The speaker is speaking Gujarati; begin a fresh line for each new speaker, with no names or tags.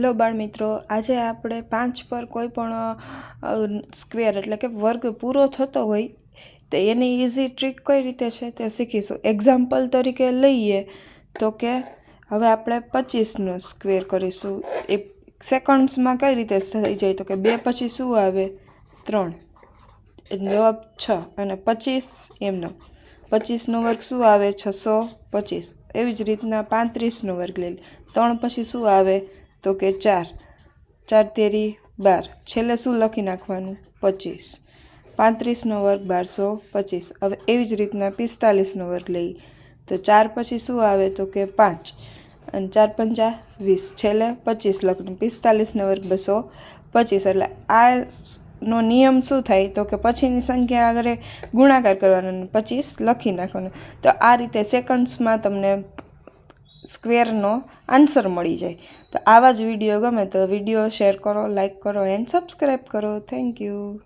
હેલો બાળ મિત્રો, આજે આપણે 5 પર કોઈ પણ સ્ક્વેર એટલે કે વર્ગ પૂરો થતો હોય તો એની ઇઝી ટ્રીક કઈ રીતે છે તે શીખીશું. એક્ઝામ્પલ તરીકે લઈએ તો કે હવે આપણે 25નો સ્ક્વેર કરીશું. એ સેકન્ડ્સમાં કઈ રીતે થઈ જાય તો કે 2 પછી શું આવે 3, જવાબ 6 અને 25 એમનો 25નો વર્ગ શું આવે 625. એવી જ રીતના 35નો વર્ગ લઈ લે. 3 પછી શું આવે તો કે 4, 4 તેરી 12, છેલ્લે શું લખી નાખવાનું 25. 35નો વર્ગ 1225. હવે એવી જ રીતના 45નો વર્ગ લઈએ તો 4 પછી શું આવે તો કે 5 અને 4 પંચા 20, છેલ્લે 25 લખવાનું. 45નો વર્ગ 225. એટલે આ નો નિયમ શું થાય તો કે પછીની સંખ્યા આગળ ગુણાકાર કરવાનો, 25 લખી નાખવાનું. તો આ રીતે સેકન્ડ્સમાં તમને સ્ક્વેરનો આન્સર મળી જાય. તો આવા જ વિડીયો ગમે તો વિડીયો શેર કરો, લાઈક કરો એન્ડ સબસ્ક્રાઈબ કરો. Thank you.